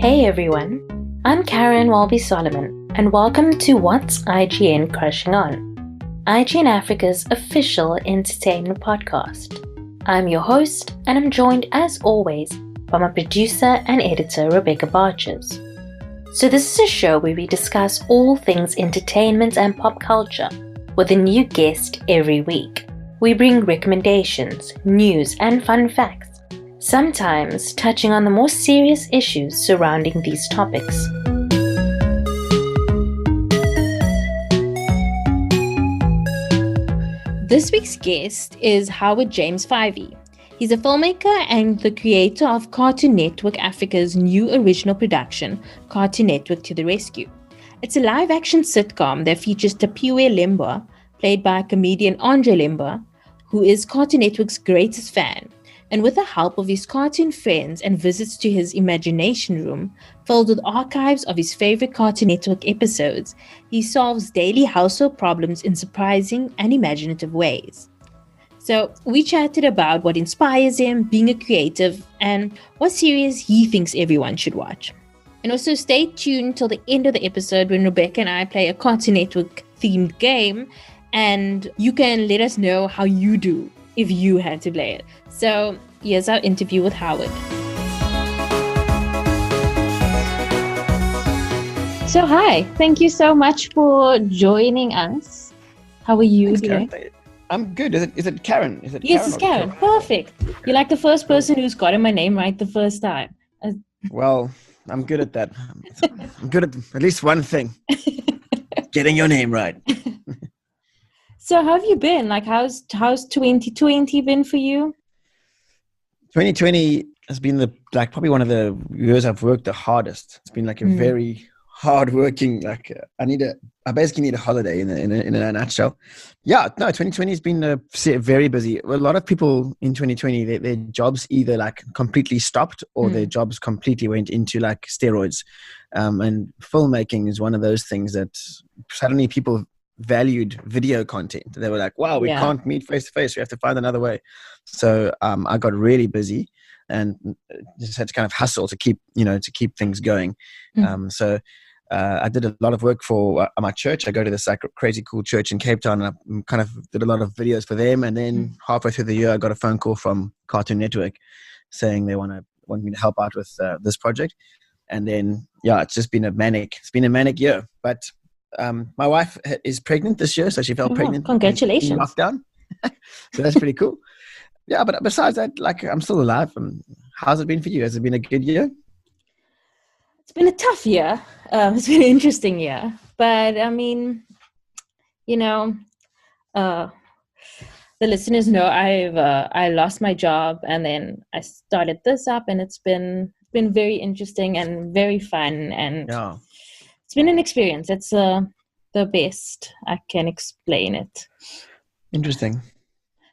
Hey everyone, I'm Caryn Solomon, and welcome to What's IGN Crushing On, IGN Africa's official entertainment podcast. I'm your host, and I'm joined as always by my producer and editor Rebecca Barches. So this is a show where we discuss all things entertainment and pop culture with a new guest every week. We bring recommendations, news, and fun facts, sometimes touching on the more serious issues surrounding these topics. This week's guest is Howard James Fyvie. He's a filmmaker and the creator of Cartoon Network Africa's new original production, Cartoon Network to the Rescue. It's a live-action sitcom that features Tapiwe Lemba, played by comedian Andre Lemba, who is Cartoon Network's greatest fan. And with the help of his cartoon friends and visits to his imagination room, filled with archives of his favorite Cartoon Network episodes, he solves daily household problems in surprising and imaginative ways. So we chatted about what inspires him, being a creative, and what series he thinks everyone should watch. And also stay tuned till the end of the episode when Rebecca and I play a Cartoon Network themed game, and you can let us know how you do if you had to play it. So here's our interview with Howard. So hi, thank you so much for joining us. How are you today? Caryn. I'm good. Is it Caryn? Yes, it's Caryn. Perfect. You're like the first person who's gotten my name right the first time. Well, I'm good at that. I'm good at least one thing. Getting your name right. So how have you been? Like, how's 2020 been for you? 2020 has been probably one of the years I've worked the hardest. It's been like a very hard working, I basically need a holiday in a nutshell. Yeah, no, 2020 has been very busy. A lot of people in 2020, their jobs either like completely stopped or their jobs completely went into like steroids. And filmmaking is one of those things that suddenly people valued video content. They were like, wow, we can't meet face to face. We have to find another way. So I got really busy and just had to kind of hustle to keep things going. So I did a lot of work for my church. I go to this like crazy cool church in Cape Town, and I kind of did a lot of videos for them. And then halfway through the year, I got a phone call from Cartoon Network saying they want me to help out with this project. And then it's just been a manic year. But my wife is pregnant this year, so she fell pregnant. Congratulations! In lockdown, so that's pretty cool. Yeah, but besides that, like I'm still alive. How's it been for you? Has it been a good year? It's been a tough year. It's been an interesting year, but I mean, the listeners know I lost my job, and then I started this up, and it's been very interesting and very fun, and it's been an experience. It's the best I can explain it. Interesting.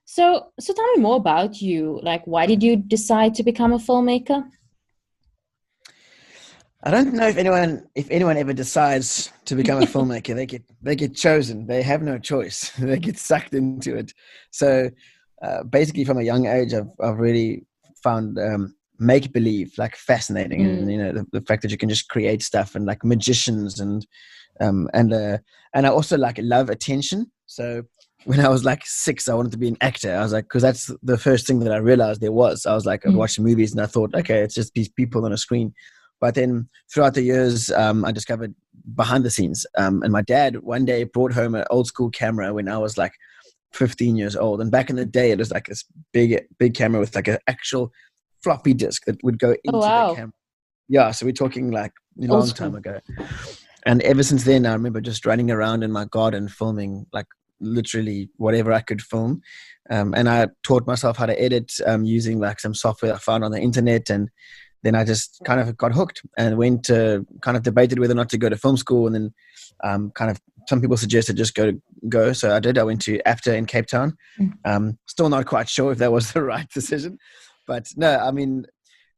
So tell me more about you. Like, why did you decide to become a filmmaker? I don't know if anyone ever decides to become a filmmaker. They get chosen. They have no choice. They get sucked into it. So basically, from a young age, I've really found make believe like fascinating, and the fact that you can just create stuff and like magicians and I also like love attention. So when I was like 6, I wanted to be an actor. I was like, because that's the first thing that I realized there was. I was like, I'd watch movies and I thought, okay, it's just these people on a screen. But then throughout the years, I discovered behind the scenes. And my dad one day brought home an old school camera when I was like 15 years old. And back in the day, it was like this big camera with like an actual floppy disk that would go into the camera. Yeah, so we're talking like a long time ago. And ever since then, I remember just running around in my garden filming like literally whatever I could film. And I taught myself how to edit using like some software I found on the internet. And then I just kind of got hooked and went to kind of debated whether or not to go to film school. And then kind of some people suggested just go. So I did. I went to AFTA in Cape Town. Still not quite sure if that was the right decision. But no, I mean,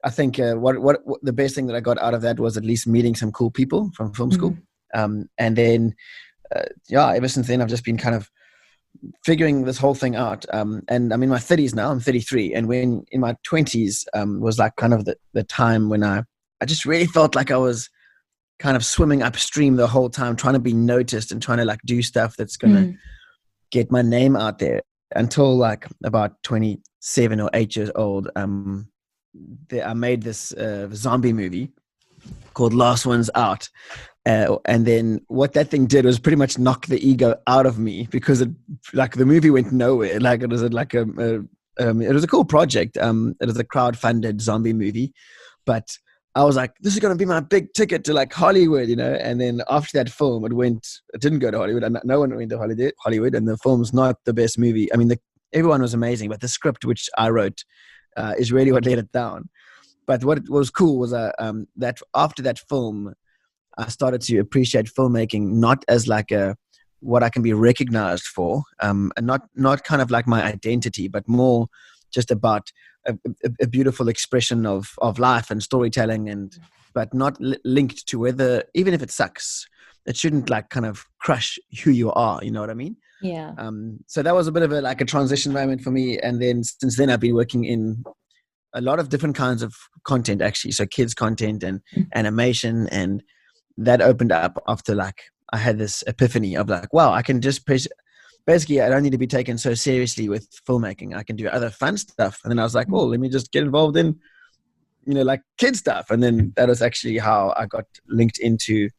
I think what the best thing that I got out of that was at least meeting some cool people from film school. And then, ever since then, I've just been kind of figuring this whole thing out. And I'm in my 30s now. I'm 33. And when in my 20s was like kind of the time when I I just really felt like I was kind of swimming upstream the whole time, trying to be noticed and trying to like do stuff that's going to get my name out there, until like about 27 or 8 years old. I made this zombie movie called Last Ones Out. And then what that thing did was pretty much knock the ego out of me, because it, like, the movie went nowhere. Like, it was like it was a cool project. It was a crowd-funded zombie movie, but I was like, this is going to be my big ticket to like Hollywood, you know? And then after that film, it didn't go to Hollywood, and no one went to Hollywood, and the film's not the best movie. I mean, everyone was amazing, but the script, which I wrote, is really what let it down. But what was cool was that after that film, I started to appreciate filmmaking not as like what I can be recognized for, and not kind of like my identity, but more just about a beautiful expression of life and storytelling, but not linked to whether, even if it sucks, it shouldn't like kind of crush who you are. You know what I mean? Yeah. So that was a bit of a transition moment for me, and then since then I've been working in a lot of different kinds of content, actually. So kids content and animation, and that opened up after like I had this epiphany of like, wow, I can just basically I don't need to be taken so seriously with filmmaking. I can do other fun stuff. And then I was like, well, let me just get involved in, you know, like kid stuff. And then that was actually how I got linked into,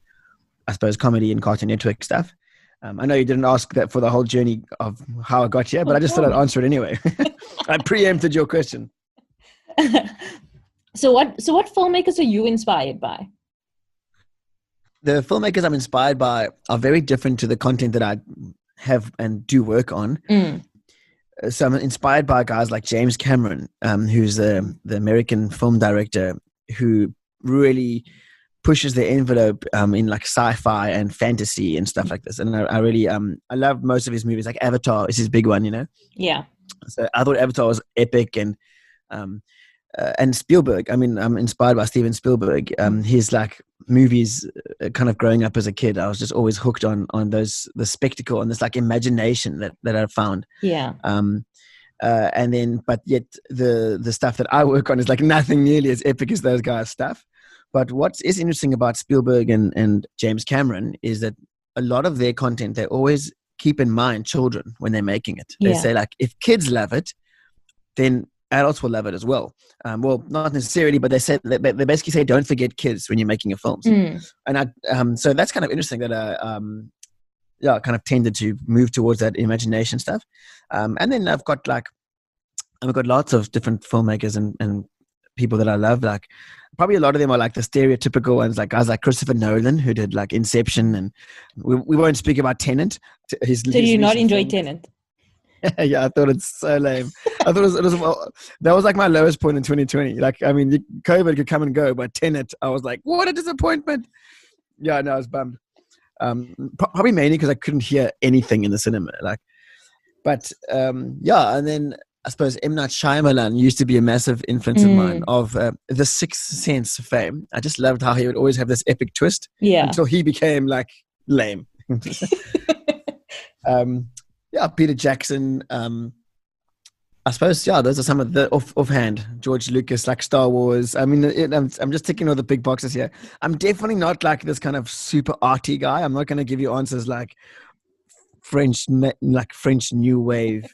I suppose, comedy and Cartoon Network stuff. I know you didn't ask that for the whole journey of how I got here, but I just thought I'd answer it anyway. I preempted your question. So what filmmakers are you inspired by? The filmmakers I'm inspired by are very different to the content that I have and do work on. So I'm inspired by guys like James Cameron, who's the American film director who really pushes the envelope in like sci-fi and fantasy and stuff like this. And I really I love most of his movies. Like Avatar is his big one, you know? Yeah. So I thought Avatar was epic, and Spielberg. I mean, I'm inspired by Steven Spielberg. His like movies, kind of growing up as a kid, I was just always hooked on the spectacle and this like imagination that I found. Yeah. And then, but yet the stuff that I work on is like nothing nearly as epic as those guys' stuff. But what is interesting about Spielberg and James Cameron is that a lot of their content, they always keep in mind children when they're making it. They say like, if kids love it, then adults will love it as well. Well, not necessarily, but they basically say, don't forget kids when you're making your films. And so that's kind of interesting that I kind of tended to move towards that imagination stuff. And then I've got lots of different filmmakers and people that I love. Like probably a lot of them are like the stereotypical ones, like guys like Christopher Nolan, who did like Inception, and we won't speak about Tenet. So do you not enjoy Tenet? Yeah, I thought it's so lame. I thought that was like my lowest point in 2020. Like, I mean, COVID could come and go, but Tenet, I was like, what a disappointment. Yeah, no, I was bummed. Probably mainly because I couldn't hear anything in the cinema. Like, but yeah, and then I suppose M. Night Shyamalan used to be a massive influence of mine, of the Sixth Sense fame. I just loved how he would always have this epic twist until he became like lame. Yeah, Peter Jackson. I suppose, yeah, those are some of the offhand. George Lucas, like Star Wars. I mean, I'm just ticking all the big boxes here. I'm definitely not like this kind of super arty guy. I'm not going to give you answers like French new wave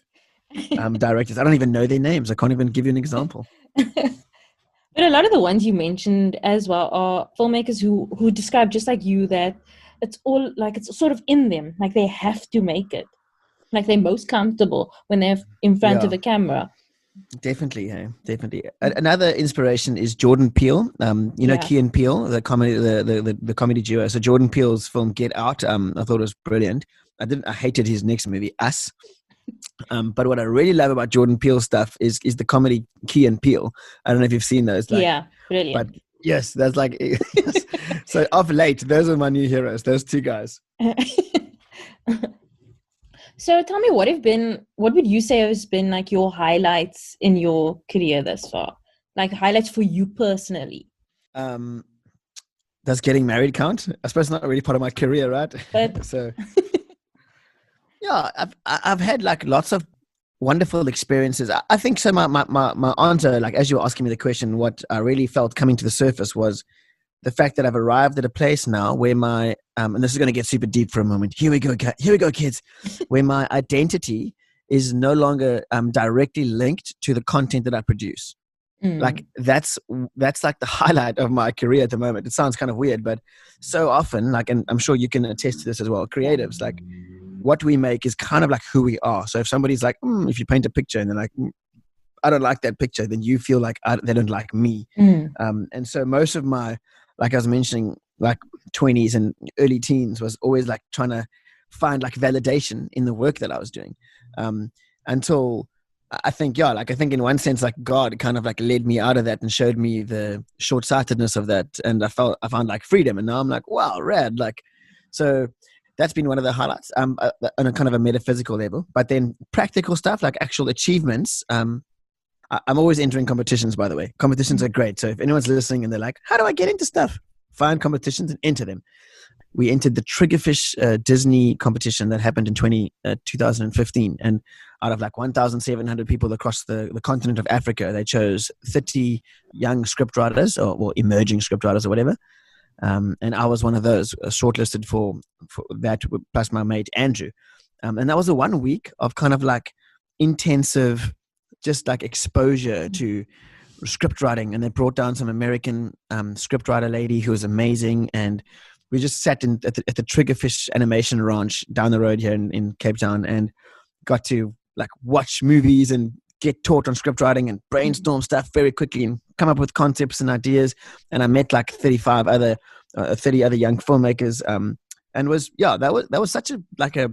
directors. I don't even know their names. I can't even give you an example. But a lot of the ones you mentioned as well are filmmakers who describe, just like you, that it's all like it's sort of in them. Like they have to make it. Like they're most comfortable when they're in front of a camera. Definitely. Another inspiration is Jordan Peele. You know Key and Peele, the comedy duo. So Jordan Peele's film Get Out, I thought it was brilliant. I hated his next movie, Us. But what I really love about Jordan Peele stuff is the comedy Key and Peele. I don't know if you've seen those. Like, yeah, brilliant. But yes, that's like yes. So of late, those are my new heroes. Those two guys. So tell me, what would you say has been like your highlights in your career thus far? Like highlights for you personally? Does getting married count? I suppose it's not really part of my career, right? But so yeah, I've had like lots of wonderful experiences. I think so. My answer, like as you were asking me the question, what I really felt coming to the surface was the fact that I've arrived at a place now where my and this is going to get super deep for a moment. Here we go, kids. Where my identity is no longer directly linked to the content that I produce. Like that's like the highlight of my career at the moment. It sounds kind of weird, but so often, like, and I'm sure you can attest to this as well, creatives, like what we make is kind of like who we are. So if somebody's like, if you paint a picture and they're like, I don't like that picture, then you feel like they don't like me. And so most of my, like I was mentioning, like 20s and early teens was always like trying to find like validation in the work that I was doing. Until I think in one sense, like God kind of like led me out of that and showed me the short-sightedness of that. And I found like freedom. And now I'm like, wow, rad. Like, so that's been one of the highlights on a kind of a metaphysical level. But then practical stuff, like actual achievements. I'm always entering competitions, by the way. Competitions are great. So if anyone's listening and they're like, how do I get into stuff? Find competitions and enter them. We entered the Triggerfish Disney competition that happened in 2015. And out of like 1,700 people across the continent of Africa, they chose 30 young scriptwriters or emerging scriptwriters or whatever. And I was one of those shortlisted for that, plus my mate Andrew. And that was a 1 week of kind of like intensive, just like exposure to script writing. And they brought down some American scriptwriter lady who was amazing. And we just sat at the Triggerfish Animation Ranch down the road here in Cape Town and got to like watch movies and get taught on script writing and brainstorm stuff very quickly and come up with concepts and ideas. And I met like 30 other young filmmakers. And that was such a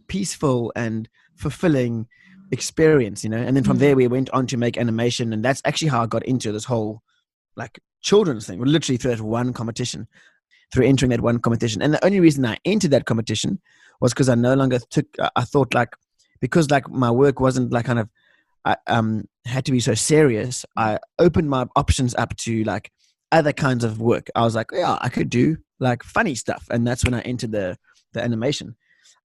peaceful and fulfilling experience, And then from there we went on to make animation, and that's actually how I got into this whole like children's thing. Literally through entering that one competition. And the only reason I entered that competition was because I no longer I thought like, because like my work wasn't like kind of had to be so serious, I opened my options up to like other kinds of work. I was like, yeah, I could do like funny stuff, and that's when I entered the animation.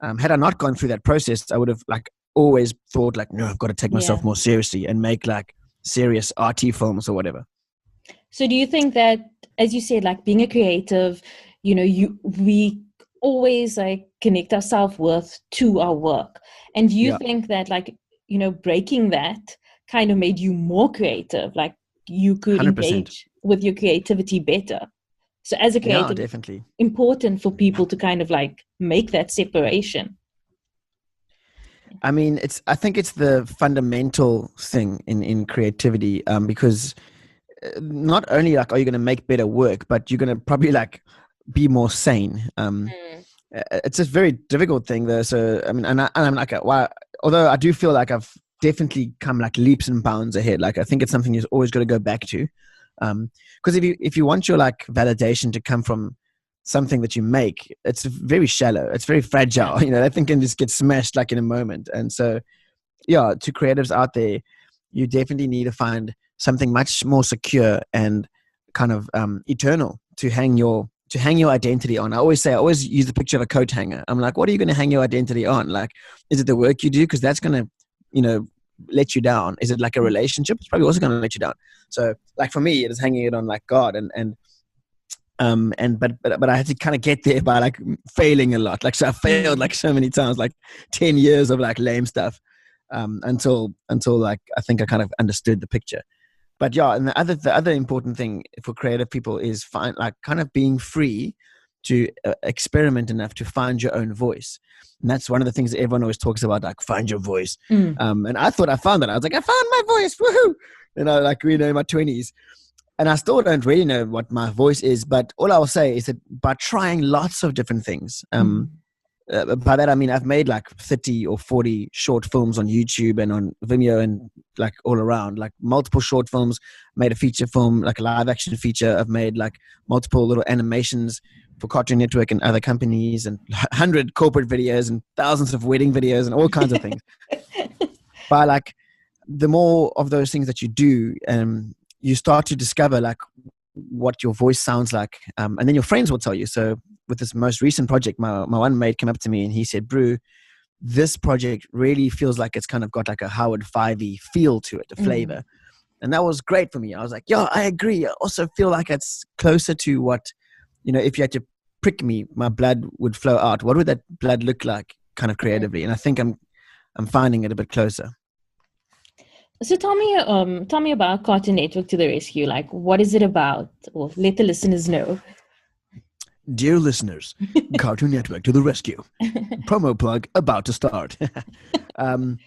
Had I not gone through that process, I would have like always thought like, no, I've got to take myself more seriously and make like serious arty films or whatever. So do you think that, as you said, like being a creative, we always like connect our self-worth to our work. And do you think that like, breaking that kind of made you more creative? Like you could 100%. Engage with your creativity better. So as a creative, definitely important for people to kind of like make that separation. I mean, I think it's the fundamental thing in creativity, because not only like are you going to make better work, but you're going to probably like be more sane. It's a very difficult thing though. So I mean, and I'm like, wow. Although I do feel like I've definitely come like leaps and bounds ahead. Like I think it's something you've always got to go back to, because if you want your like validation to come from something that you make, it's very shallow, it's very fragile. That thing can just get smashed like in a moment. And so, to creatives out there, you definitely need to find something much more secure and kind of eternal to hang your identity on. I always use the picture of a coat hanger. I'm like, what are you going to hang your identity on? Like, is it the work you do? Because that's going to, let you down. Is it like a relationship? It's probably also going to let you down. So like for me, it is hanging it on like God but I had to kind of get there by like failing a lot. Like, so I failed like so many times, like 10 years of like lame stuff, until like, I think I kind of understood the picture. But and the other important thing for creative people is kind of being free to experiment enough to find your own voice. And that's one of the things that everyone always talks about, like find your voice. And I thought I found that. I was like, I found my voice. Woohoo. Like, in my 20s. And I still don't really know what my voice is, but all I will say is that by trying lots of different things, by that I mean I've made like 30 or 40 short films on YouTube and on Vimeo and like all around, like multiple short films, made a feature film, like a live action feature. I've made like multiple little animations for Cartoon Network and other companies, and 100 corporate videos and thousands of wedding videos and all kinds of things. But like the more of those things that you do, you start to discover like what your voice sounds like. And then your friends will tell you. So with this most recent project, my one mate came up to me and he said, Brew, this project really feels like it's kind of got like a Howard Fyvie feel to it, a flavor. And that was great for me. I was like, yeah, I agree. I also feel like it's closer to what, if you had to prick me, my blood would flow out. What would that blood look like kind of creatively? And I think I'm finding it a bit closer. So tell me about Cartoon Network to the Rescue. Like, what is it about? Or let the listeners know. Dear listeners, Cartoon Network to the rescue. Promo plug about to start. Cartoon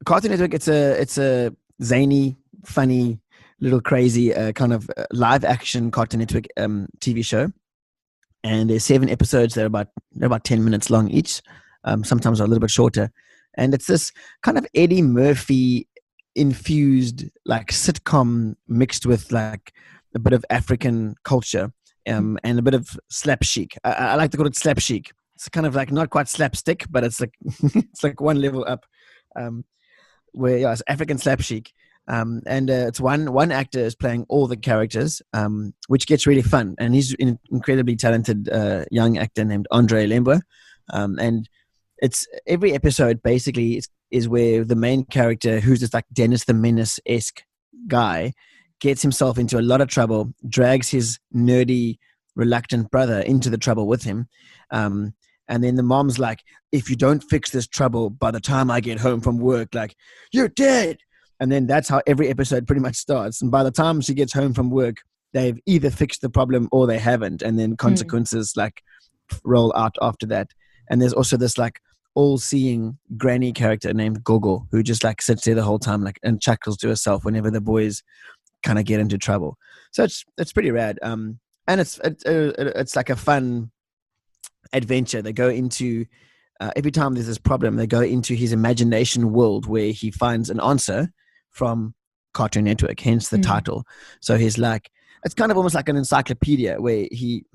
Network, it's a zany, funny, little crazy kind of live action Cartoon Network TV show. And there's 7 episodes. They're about 10 minutes long each. Sometimes a little bit shorter. And it's this kind of Eddie Murphy infused like sitcom mixed with like a bit of African culture. And a bit of slap chic. I like to call it slap chic. It's kind of like not quite slapstick, but it's like it's like one level up. Where it's African slap chic, and it's one actor is playing all the characters, which gets really fun. And he's an incredibly talented young actor named Andre Lembo, and it's every episode basically is where the main character, who's this like Dennis the Menace-esque guy, gets himself into a lot of trouble, drags his nerdy, reluctant brother into the trouble with him. And then the mom's like, if you don't fix this trouble by the time I get home from work, like, you're dead. And then that's how every episode pretty much starts. And by the time she gets home from work, they've either fixed the problem or they haven't. And then consequences like roll out after that. And there's also this like all-seeing granny character named Gogo, who just like sits there the whole time like and chuckles to herself whenever the boys kind of get into trouble. So it's pretty rad. And it's like a fun adventure. They go into every time there's this problem, they go into his imagination world where he finds an answer from Cartoon Network, hence the title. So he's like, it's kind of almost like an encyclopedia where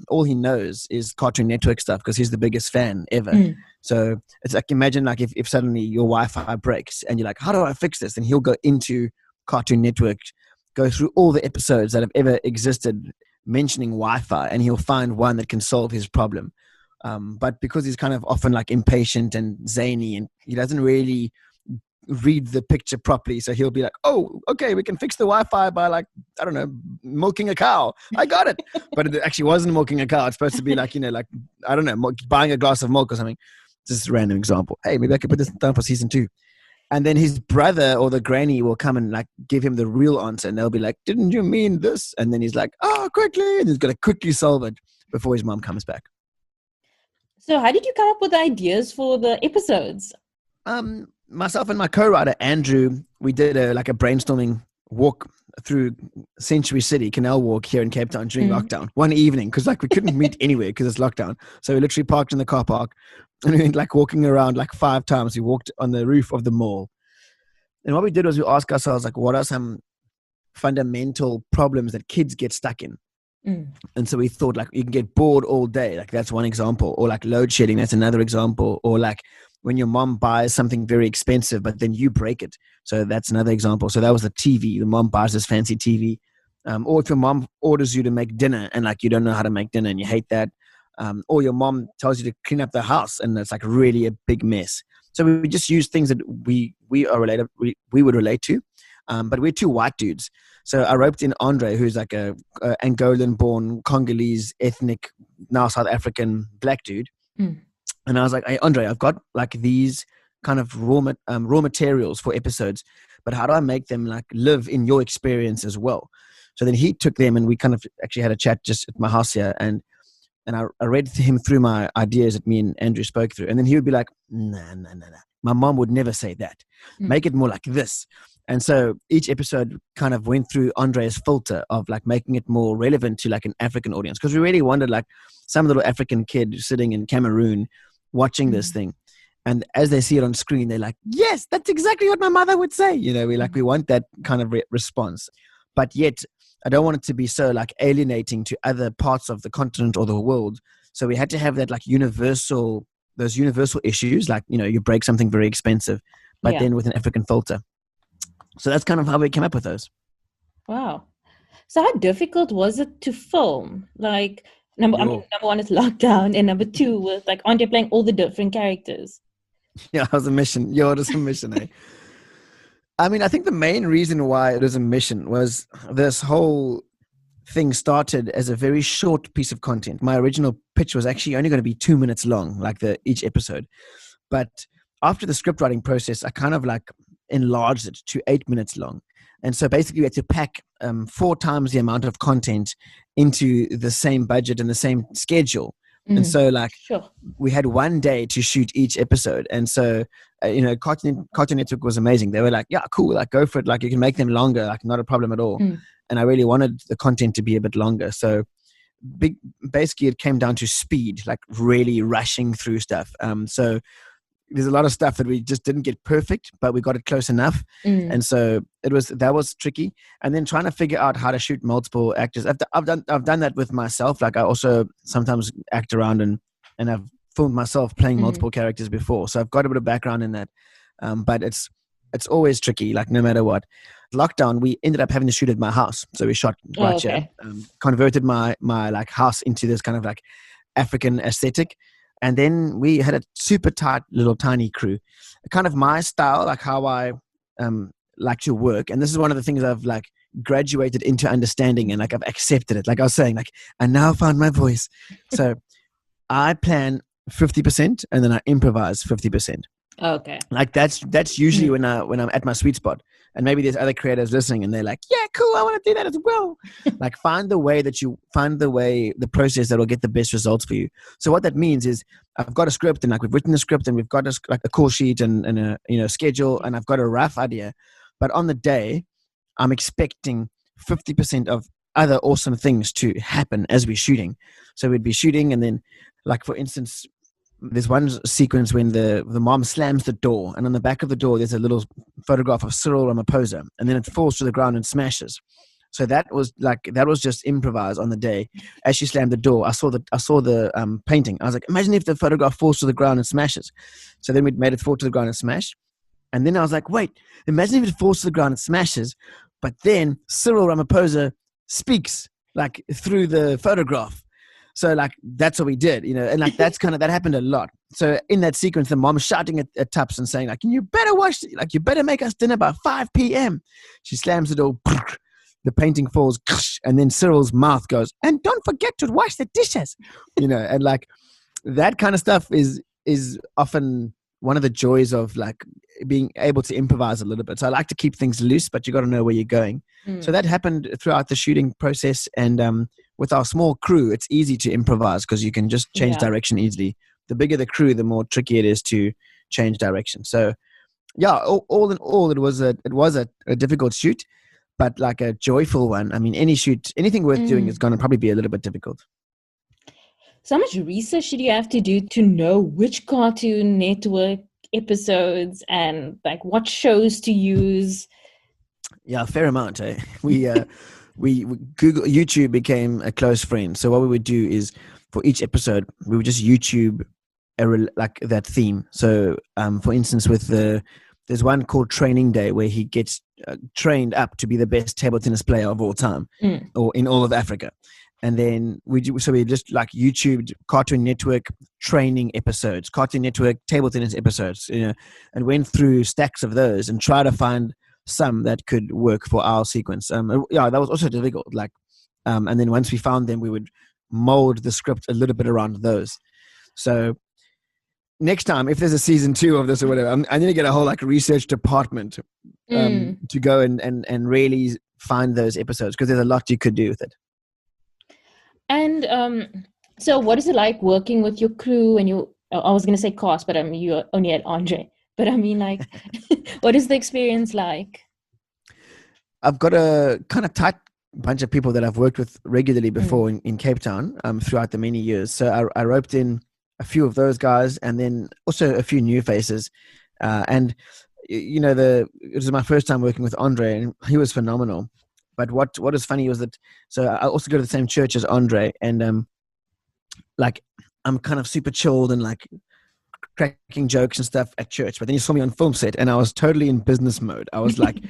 all he knows is Cartoon Network stuff because he's the biggest fan ever. So it's like, imagine like if suddenly your Wi-Fi breaks and you're like, how do I fix this? And he'll go into Cartoon Network, go through all the episodes that have ever existed mentioning Wi-Fi, and he'll find one that can solve his problem. But because he's kind of often like impatient and zany and he doesn't really read the picture properly, so he'll be like, oh, okay, we can fix the Wi-Fi by like, I don't know, milking a cow. I got it. But it actually wasn't milking a cow. It's supposed to be like, like, I don't know, buying a glass of milk or something. Just a random example. Hey, maybe I could put this down for season 2. And then his brother or the granny will come and like give him the real answer. And they'll be like, didn't you mean this? And then he's like, oh, quickly. And he's got to quickly solve it before his mom comes back. So how did you come up with the ideas for the episodes? Myself and my co-writer, Andrew, we did a brainstorming walk through Century City, Canal Walk here in Cape Town during lockdown one evening. Because like we couldn't meet anywhere because it's lockdown. So we literally parked in the car park. And we went like walking around like 5 times. We walked on the roof of the mall. And what we did was we asked ourselves, like, what are some fundamental problems that kids get stuck in? And so we thought like you can get bored all day. Like that's one example. Or like load shedding. That's another example. Or like when your mom buys something very expensive, but then you break it. So that's another example. So that was the TV. The mom buys this fancy TV. Or if your mom orders you to make dinner and like you don't know how to make dinner and you hate that. Or your mom tells you to clean up the house and it's like really a big mess. So we just use things that we would relate to, but we're 2 white dudes. So I roped in Andre, who's like a Angolan-born Congolese ethnic, now South African black dude. And I was like, hey, Andre, I've got like these kind of raw materials for episodes, but how do I make them like live in your experience as well? So then he took them and we kind of actually had a chat just at my house here and I read him through my ideas that me and Andrew spoke through. And then he would be like, nah. My mom would never say that. Make it more like this. And so each episode kind of went through Andre's filter of like making it more relevant to like an African audience. Because we really wanted like some little African kid sitting in Cameroon watching this thing. And as they see it on screen, they're like, yes, that's exactly what my mother would say. We want that kind of response. But yet, I don't want it to be so like alienating to other parts of the continent or the world. So we had to have that like those universal issues, like, you break something very expensive, but then with an African filter. So that's kind of how we came up with those. Wow. So how difficult was it to film? Like number one is lockdown and number 2 was like, aren't you playing all the different characters? Yeah, it was a mission. Yeah, it was a mission, eh? I mean, I think the main reason why it was a mission was this whole thing started as a very short piece of content. My original pitch was actually only going to be 2 minutes long, like each episode. But after the script writing process, I kind of like enlarged it to 8 minutes long. And so basically we had to pack 4 times the amount of content into the same budget and the same schedule. And so like Sure. we had one day to shoot each episode. And so, Cartoon Network was amazing. They were like, yeah, cool. Like go for it. Like you can make them longer. Like not a problem at all. And I really wanted the content to be a bit longer. So basically it came down to speed, like really rushing through stuff. So there's a lot of stuff that we just didn't get perfect, but we got it close enough. And so that was tricky. And then trying to figure out how to shoot multiple actors. I've done that with myself. Like I also sometimes act around and I've filmed myself playing multiple characters before. So I've got a bit of background in that. But it's always tricky, like no matter what. Lockdown, we ended up having to shoot at my house. So we shot right here, converted my like house into this kind of like African aesthetic. And then we had a super tight little tiny crew, kind of my style, like how I like to work. And this is one of the things I've like graduated into understanding and like I've accepted it. Like I was saying, like I now found my voice. So I plan 50% and then I improvise 50%. Okay. Like that's usually when I'm at my sweet spot. And maybe there's other creators listening and they're like, yeah, cool, I want to do that as well. Like find the process that will get the best results for you. So what that means is I've got a script and like we've written the script and we've got like a call sheet and a schedule and I've got a rough idea. But on the day, I'm expecting 50% of other awesome things to happen as we're shooting. So we'd be shooting and then like, for instance, there's one sequence when the mom slams the door and on the back of the door there's a little photograph of Cyril Ramaphosa and then it falls to the ground and smashes. So that was just improvised on the day. As she slammed the door, I saw the painting. I was like, imagine if the photograph falls to the ground and smashes. So then we made it fall to the ground and smash. And then I was like, wait, imagine if it falls to the ground and smashes, but then Cyril Ramaphosa speaks like through the photograph. So like that's what we did, and like that happened a lot. So in that sequence, the mom's shouting at Tups and saying like, you better make us dinner by 5 p.m. She slams the door, the painting falls, and then Cyril's mouth goes, and don't forget to wash the dishes, and like that kind of stuff is often one of the joys of like being able to improvise a little bit. So I like to keep things loose, but you got to know where you're going. So that happened throughout the shooting process. And with our small crew, it's easy to improvise because you can just change direction easily. The bigger the crew, the more tricky it is to change direction. So yeah, all in all, it was a difficult shoot, but like a joyful one. I mean, anything worth doing is going to probably be a little bit difficult. So how much research did you have to do to know which Cartoon Network episodes and like what shows to use? Yeah, a fair amount. Eh? We YouTube became a close friend. So what we would do is for each episode, we would just YouTube like that theme. So for instance, there's one called Training Day where he gets trained up to be the best table tennis player of all time or in all of Africa. And then we just like YouTubed Cartoon Network training episodes, Cartoon Network table tennis episodes, and went through stacks of those and try to find some that could work for our sequence. That was also difficult. Like, and then once we found them, we would mold the script a little bit around those. So next time, if there's a season 2 of this or whatever, I need to get a whole like research department to go and really find those episodes because there's a lot you could do with it. And so what is it like working with your crew and I was going to say cast, but you only had Andre. But I mean, like, what is the experience like? I've got a kind of tight bunch of people that I've worked with regularly before in Cape Town throughout the many years. So I roped in a few of those guys and then also a few new faces. And, it was my first time working with Andre and he was phenomenal. But what was funny was that, so I also go to the same church as Andre and like I'm kind of super chilled and like cracking jokes and stuff at church. But then you saw me on film set and I was totally in business mode. I was like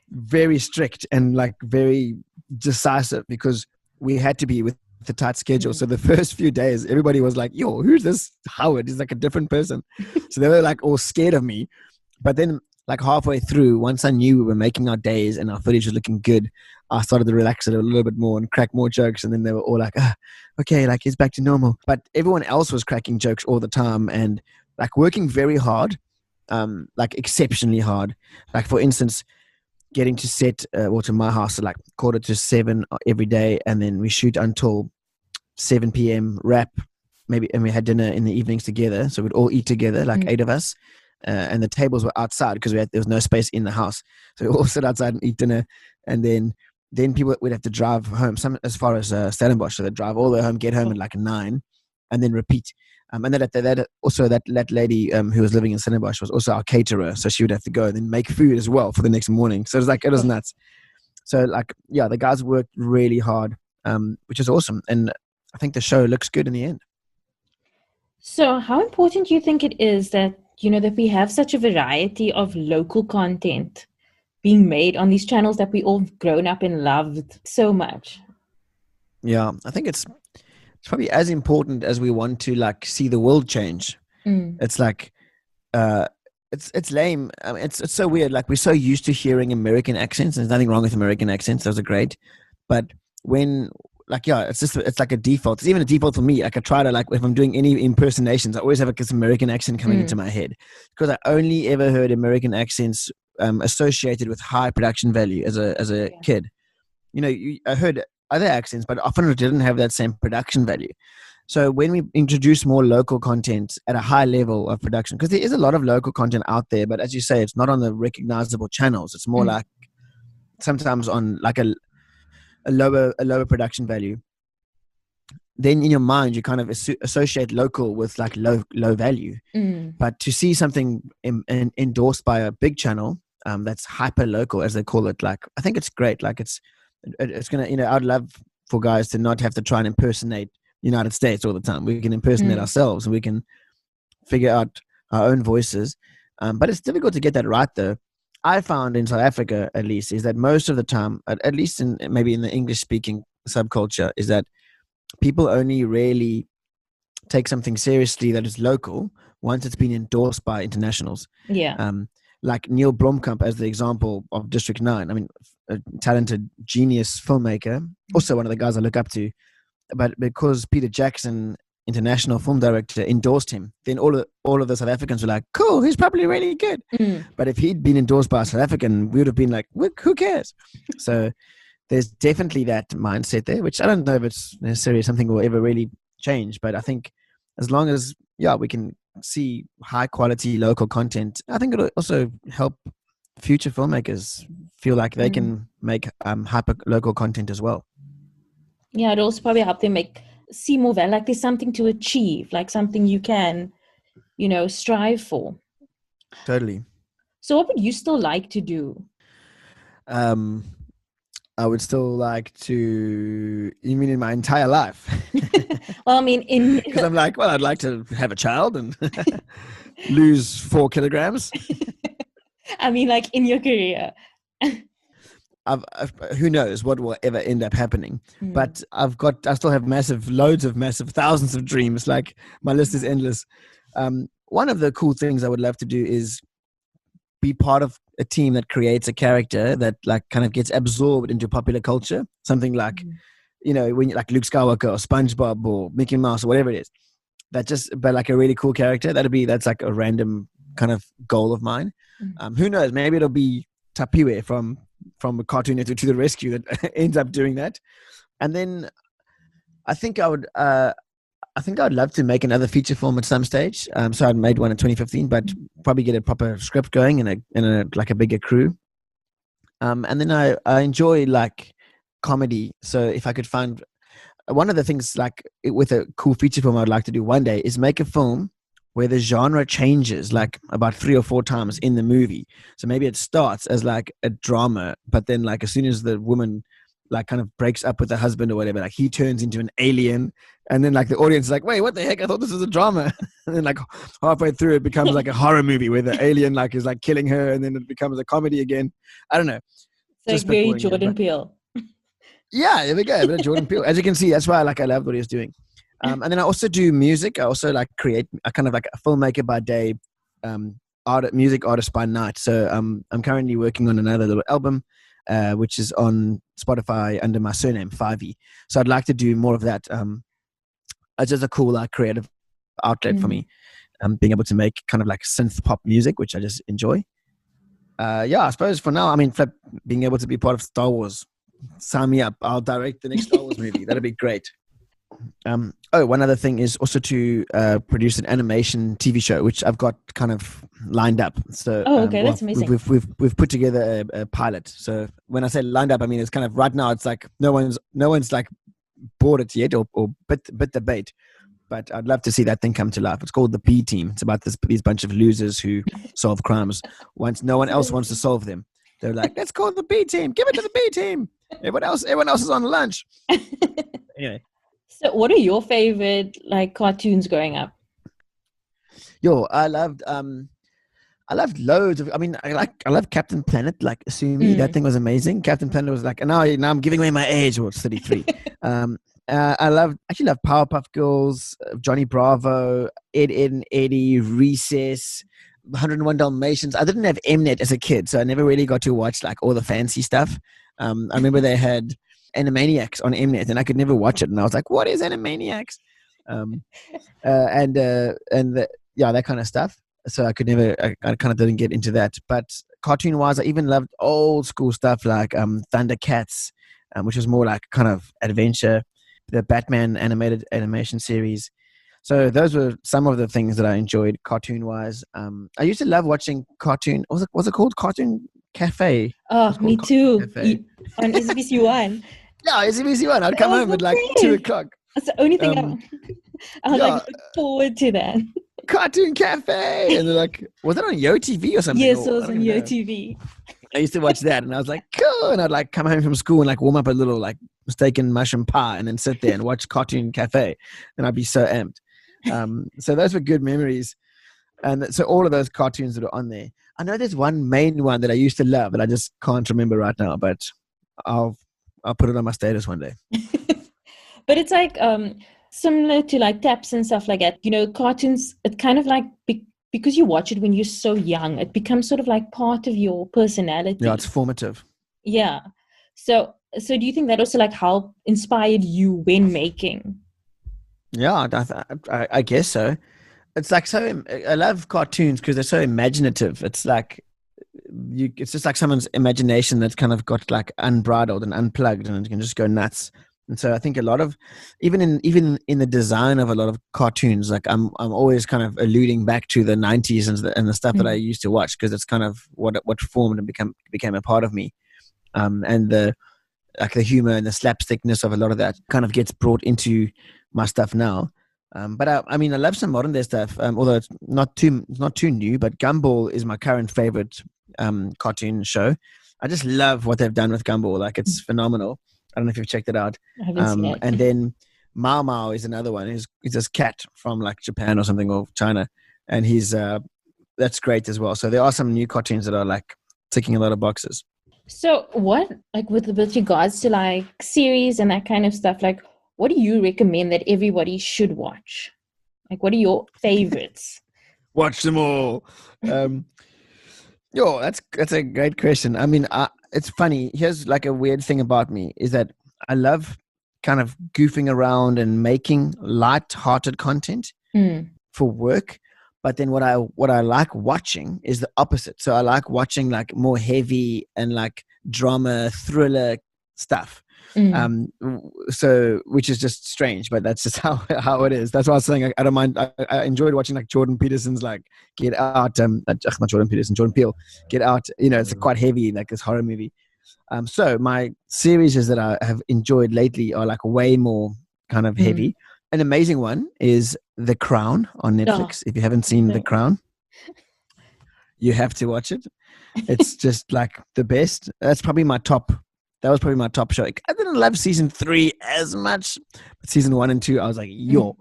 very strict and like very decisive because we had to be with with a tight schedule. So the first few days, everybody was like, yo, who's this Howard? He's like a different person. So they were like all scared of me. But then like halfway through, once I knew we were making our days and our footage was looking good, I started to relax it a little bit more and crack more jokes. And then they were all like, okay, like it's back to normal. But everyone else was cracking jokes all the time and like working very hard, like exceptionally hard. Like for instance, getting to set or to my house at like 6:45 every day, and then we shoot until 7 p.m. wrap, maybe, and we had dinner in the evenings together. So we'd all eat together, like 8 of us, and the tables were outside because there was no space in the house. So we all sit outside and eat dinner, and then people would have to drive home, some as far as Stellenbosch. So they'd drive all the way home, get home at like 9, and then repeat. And that lady who was living in Stellenbosch was also our caterer, so she would have to go and then make food as well for the next morning. So it was nuts. So like, yeah, the guys worked really hard, which is awesome. And I think the show looks good in the end. So how important do you think it is that, that we have such a variety of local content being made on these channels that we all grown up and loved so much? Yeah, I think it's probably as important as we want to like see the world change. It's like, it's lame. I mean, it's so weird. Like we're so used to hearing American accents, and there's nothing wrong with American accents. Those are great. But when like, yeah, it's like a default. It's even a default for me. Like I try to like, if I'm doing any impersonations, I always have this American accent coming into my head because I only ever heard American accents associated with high production value as a kid. I heard other accents, but often it didn't have that same production value. So when we introduce more local content at a high level of production, because there is a lot of local content out there, but as you say, it's not on the recognizable channels. It's more like sometimes on like a lower production value. Then in your mind, you kind of associate local with like low value. But to see something endorsed by a big channel that's hyper local, as they call it, like I think it's great. Like it's gonna, I'd love for guys to not have to try and impersonate United States all the time. We can impersonate ourselves, and we can figure out our own voices. But it's difficult to get that right, though. I found in South Africa, at least, is that most of the time, at least maybe in the English-speaking subculture, is that people only really take something seriously that is local once it's been endorsed by internationals. Yeah. Like Neil Blomkamp as the example of District 9. I mean, a talented, genius filmmaker, also one of the guys I look up to. But because Peter Jackson, international film director, endorsed him, then all of the South Africans were like, cool, he's probably really good. But if he'd been endorsed by a South African, we would have been like, who cares? So there's definitely that mindset there, which I don't know if it's necessarily something will ever really change. But I think as long as, we can see high quality local content, I think it'll also help future filmmakers feel like they can make hyper local content as well. Yeah, it'll also probably help them see more value, like there's something to achieve, like something you can, strive for. Totally. So what would you still like to do? I would still like to, you mean in my entire life? Well, I mean, because I'm like, I'd like to have a child and lose 4 kilograms. I mean, like in your career. Who knows what will ever end up happening, but I still have loads of thousands of dreams. Like my list is endless. One of the cool things I would love to do is be part of a team that creates a character that like kind of gets absorbed into popular culture. Something like, when like Luke Skywalker or SpongeBob or Mickey Mouse or whatever it is, but like a really cool character. That's like a random kind of goal of mine. Who knows? Maybe it'll be Tapiwe from a Cartoon Network to the rescue that ends up doing that. And then I think I would love to make another feature film at some stage. So I made one in 2015, but probably get a proper script going and a bigger crew. And then I enjoy like comedy. So if I could find one of the things like with a cool feature film I'd like to do one day is make a film where the genre changes like about 3 or 4 times in the movie. So maybe it starts as like a drama, but then like as soon as the woman like kind of breaks up with the husband or whatever, like he turns into an alien, and then like the audience is like, wait, what the heck? I thought this was a drama. And then like halfway through it becomes like a horror movie where the alien like is like killing her, and then it becomes a comedy again. I don't know. It's like very Jordan Peele. Yeah, there we go. A bit of Jordan Peele. As you can see, that's why I love what he's doing. And then I also do music. I also create a kind of like a filmmaker by day, music artist by night. So I'm currently working on another little album, which is on Spotify under my surname Fyvie. So I'd like to do more of that. It's just a cool creative outlet for me. Being able to make kind of like synth pop music, which I just enjoy. I suppose for now, being able to be part of Star Wars, sign me up. I'll direct the next Star Wars movie. That'd be great. One other thing is also to produce an animation TV show, which I've got kind of lined up. So, okay, that's amazing. We've put together a pilot. So when I say lined up, I mean it's kind of right now. It's like no one's like bought it yet or bit the bait. But I'd love to see that thing come to life. It's called The B Team. It's about these bunch of losers who solve crimes once no one else wants to solve them. They're like, let's call it The B Team. Give it to The B Team. Everyone else is on lunch. Anyway. So what are your favorite cartoons growing up? I loved loads of. I love Captain Planet. Assume that thing was amazing. Captain Planet was and now I'm giving away my age. It's 33. I love Powerpuff Girls, Johnny Bravo, Ed, and Eddie, Recess, 101 Dalmatians. I didn't have Mnet as a kid, so I never really got to watch all the fancy stuff. I remember they had Animaniacs on Mnet, and I could never watch it, and I was like, "What is Animaniacs?" That kind of stuff. So I could never. I kind of didn't get into that. But cartoon-wise, I even loved old school stuff like Thundercats, which was more kind of adventure. The Batman animation series. So those were some of the things that I enjoyed cartoon-wise. I used to love watching cartoon. Was it called Cartoon Cafe? Oh, me too. On SBC One. Yeah, SBC One. I'd come home at 2:00. That's the only thing I was look forward to that. Cartoon Cafe. And they're like, was that on YoTV or something? Yes, it was on YoTV. I used to watch that, and I was like, cool. And I'd come home from school and warm up a little mistaken mushroom pie, and then sit there and watch Cartoon Cafe, and I'd be so amped. So those were good memories, and so all of those cartoons that are on there. I know there's one main one that I used to love, but I just can't remember right now. But I'll put it on my status one day. But it's similar to taps and stuff like that. Cartoons. It's kind of because you watch it when you're so young, it becomes sort of part of your personality. Yeah, it's formative. Yeah. So do you think that also how inspired you when making? Yeah, I guess so. It's so. I love cartoons because they're so imaginative. It's it's just someone's imagination that's kind of got unbridled and unplugged, and it can just go nuts. And so I think a lot of, even in the design of a lot of cartoons, I'm always kind of alluding back to the 90s and the stuff that I used to watch, because it's kind of what formed and became a part of me. And the humor and the slapstickness of a lot of that kind of gets brought into my stuff now. But I love some modern day stuff, although it's not too new. But Gumball is my current favorite cartoon show. I just love what they've done with Gumball. It's phenomenal. I don't know if you've checked it out. I haven't seen it. And then Mao Mao is another one. He's this cat from Japan or something, or China, and that's great as well. So there are some new cartoons that are ticking a lot of boxes. So what with regards to series and that kind of stuff, what do you recommend that everybody should watch? What are your favorites? Watch them all. That's a great question. It's funny. Here's a weird thing about me is that I love kind of goofing around and making light-hearted content for work. But then what I like watching is the opposite. So I like watching more heavy and drama, thriller stuff. So which is just strange, but that's just how it is. That's why I was saying I don't mind. I enjoyed watching Jordan Peterson's Get Out. Not Jordan Peterson, Jordan Peele. Get Out. It's quite heavy, this horror movie. So my series that I have enjoyed lately are way more kind of heavy. An amazing one is The Crown on Netflix. If you haven't seen The Crown, you have to watch it. It's just the best. That's probably my top. That was probably my top show. I didn't love season 3 as much, but season 1 and 2, I was yo.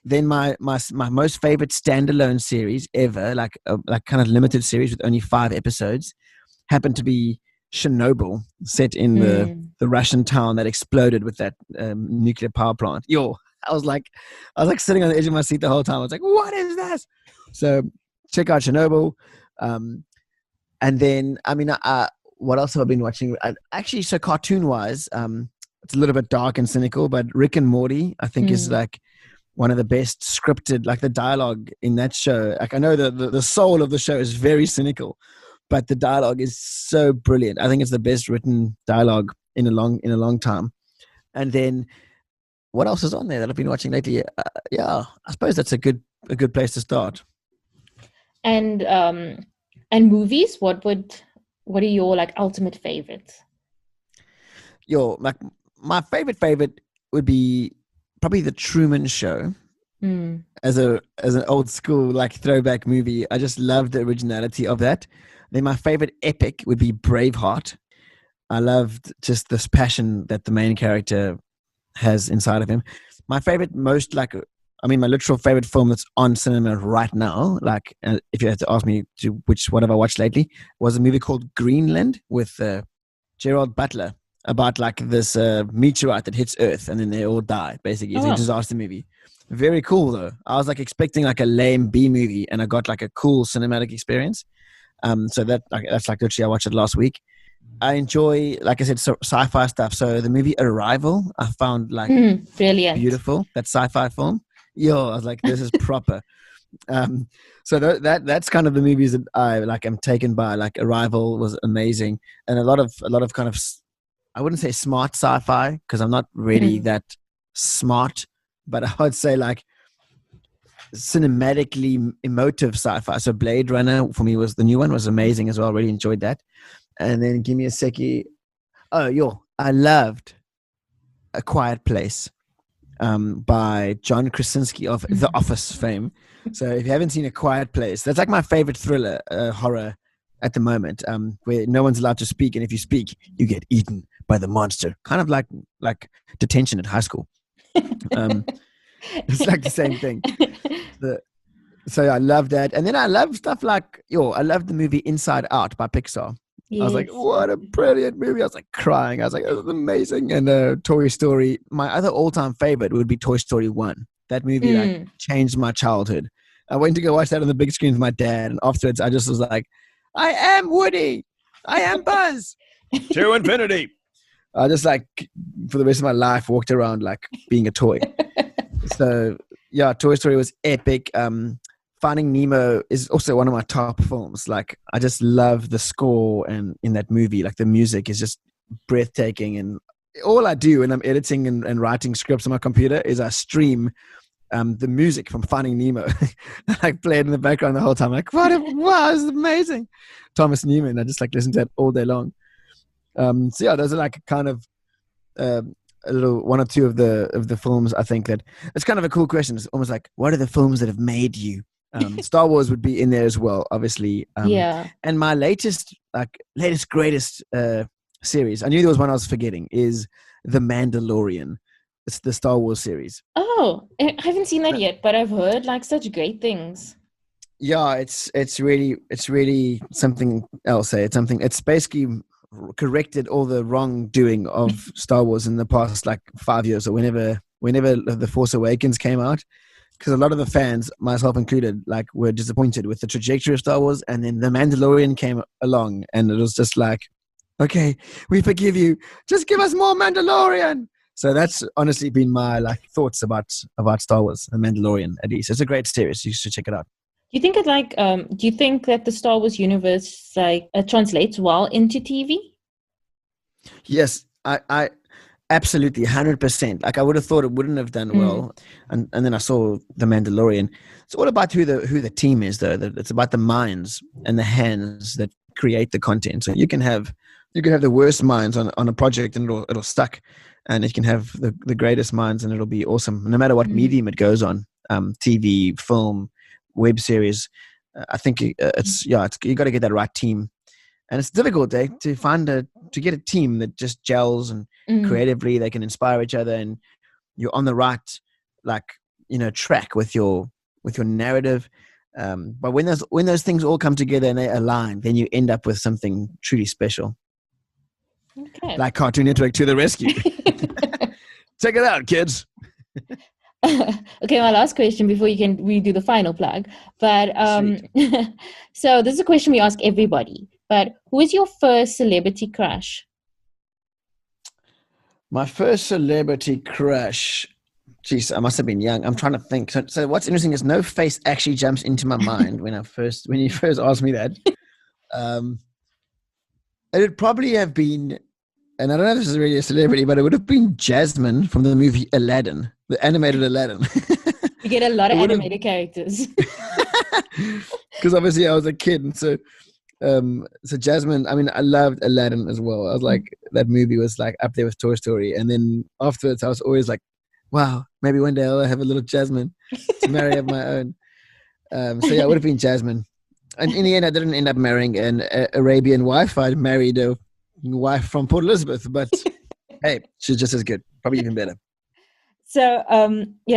Then my most favorite standalone series ever, kind of limited series with only 5 episodes, happened to be Chernobyl, set in the Russian town that exploded with that nuclear power plant. I was like sitting on the edge of my seat the whole time. I was like, what is this? So check out Chernobyl. And then, I mean, what else have I been watching? Actually, so cartoon-wise, it's a little bit dark and cynical, but Rick and Morty, I think, is like one of the best scripted, like the dialogue in that show. Like I know the soul of the show is very cynical, but the dialogue is so brilliant. I think it's the best written dialogue in a long time. And then what else is on there that I've been watching lately? I suppose that's a good place to start. And movies, what are your like ultimate favorites? My favorite would be probably The Truman Show. As an old school like throwback movie. I just love the originality of that. Then my favorite epic would be Braveheart. I loved just this passion that the main character has inside of him. My literal favorite film that's on cinema right now, like if you had to ask me what have I watched lately, was a movie called Greenland with Gerard Butler, about like this meteorite that hits Earth and then they all die. Basically, it's a disaster movie. Very cool though. I was like expecting like a lame B movie, and I got like a cool cinematic experience. So that's like literally I watched it last week. I enjoy, like I said, sci-fi stuff. So the movie Arrival, I found like brilliant, beautiful. That sci-fi film. I was like, this is proper. So that's kind of the movies that I like. I'm taken by. Like Arrival was amazing, and a lot of kind of, I wouldn't say smart sci-fi because I'm not really that smart, but I would say like cinematically emotive sci-fi. So Blade Runner for me was the new one, was amazing as well. I really enjoyed that. And then give me a seckie. I loved A Quiet Place by John Krasinski of The Office fame. So if you haven't seen A Quiet Place, that's like my favorite thriller horror at the moment, where no one's allowed to speak, and if you speak, you get eaten by the monster. Kind of like detention at high school. It's like the same thing. So I love that. And then I love stuff like, I love the movie Inside Out by Pixar. Yes. I was like, what a brilliant movie. I was like crying. I was like, it was amazing. And Toy Story, my other all-time favorite would be Toy Story 1. That movie like changed my childhood. I went to go watch that on the big screen with my dad. And afterwards, I just was like, I am Woody. I am Buzz. To infinity. I just like, for the rest of my life, walked around like being a toy. So yeah, Toy Story was epic. Finding Nemo is also one of my top films. Like I just love the score, and in that movie, like the music is just breathtaking. And all I do when I'm editing and writing scripts on my computer is I stream the music from Finding Nemo. I play it in the background the whole time. Like, wow, this is amazing. Thomas Newman. I just like listen to it all day long. So yeah, those are like kind of a little one or two of the films. I think that it's kind of a cool question. It's almost like, what are the films that have made you? Star Wars would be in there as well, obviously. And my latest greatest series, I knew there was one I was forgetting, is The Mandalorian. It's the Star Wars series. Oh, I haven't seen that yet, but I've heard like such great things. Yeah, it's really something else. It's basically corrected all the wrongdoing of Star Wars in the past like 5 years, or whenever The Force Awakens came out. Because a lot of the fans, myself included, like were disappointed with the trajectory of Star Wars, and then The Mandalorian came along, and it was just like, okay, we forgive you. Just give us more Mandalorian. So that's honestly been my like thoughts about Star Wars, The Mandalorian. At least it's a great series. You should check it out. Do you think do you think that the Star Wars universe translates well into TV? Yes, I absolutely 100%. Like I would have thought it wouldn't have done well, and then I saw The Mandalorian. It's all about who the team is, though. It's about the minds and the hands that create the content. So you can have the worst minds on a project, and it'll stuck, and you can have the greatest minds, and it'll be awesome, no matter what medium it goes on. TV, film, web series. I think you got to get that right team. And it's difficult to get a team that just gels and creatively they can inspire each other, and you're on the right track with your narrative. But when those things all come together and they align, then you end up with something truly special. Okay. Like Cartoon Network to the rescue. Check it out, kids. Okay, my last question before we do the final plug. But so this is a question we ask everybody. But who is your first celebrity crush? My first celebrity crush. Jeez, I must have been young. I'm trying to think. So what's interesting is no face actually jumps into my mind when you first asked me that. It would probably have been, and I don't know if this is really a celebrity, but it would have been Jasmine from the movie Aladdin, the animated Aladdin. You get a lot of animated characters. Because obviously I was a kid, and so Jasmine, I mean, I loved Aladdin as well. I was like, that movie was like up there with Toy Story. And then afterwards I was always like, wow, maybe one day I'll have a little Jasmine to marry of my own. So yeah, it would have been Jasmine. And in the end, I didn't end up marrying an Arabian wife. I married a wife from Port Elizabeth, but hey, she's just as good, probably even better. So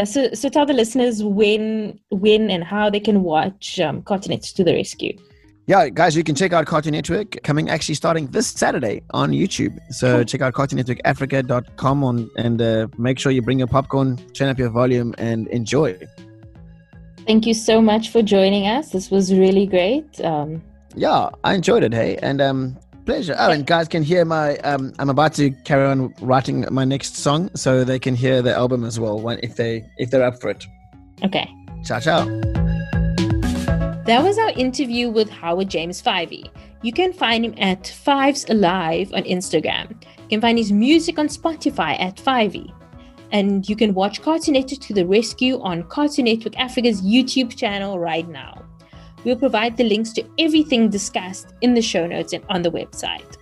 so tell the listeners when and how they can watch Cartoon Network to the Rescue. Yeah, guys, you can check out Cartoon Network starting this Saturday on YouTube. So check out cartoonnetworkafrica.com and make sure you bring your popcorn, turn up your volume, and enjoy. Thank you so much for joining us. This was really great. Yeah, I enjoyed it, hey, and pleasure. Oh, and guys can hear my I'm about to carry on writing my next song, so they can hear the album as well if they're up for it. Okay. Ciao, ciao. That was our interview with Howard James Fyvie. You can find him at Fives Alive on Instagram. You can find his music on Spotify at Fyvie. And you can watch Cartoon Network to the Rescue on Cartoon Network Africa's YouTube channel right now. We'll provide the links to everything discussed in the show notes and on the website.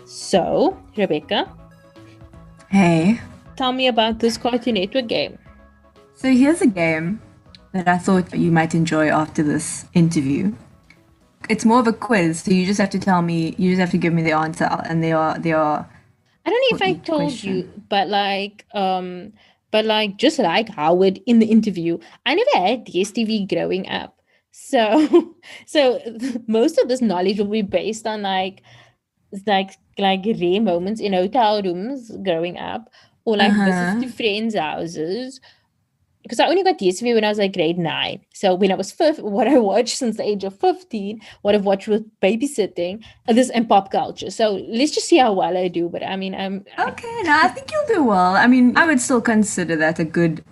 So, Rebecca. Hey. Tell me about this Cartoon Network game. So here's a game that I thought you might enjoy after this interview. It's more of a quiz, so you just have to give me the answer, and they are. I don't know if I told you, but just like Howard in the interview, I never had DSTV growing up. So most of this knowledge will be based on like rare moments in hotel rooms growing up, or like visits to friends' houses. Because I only got DSTV when I was like grade 9. So when I was what I watched since the age of 15, what I've watched with babysitting, and pop culture. So let's just see how well I do. But I mean, okay. No, I think you'll do well. I mean, I would still consider that a good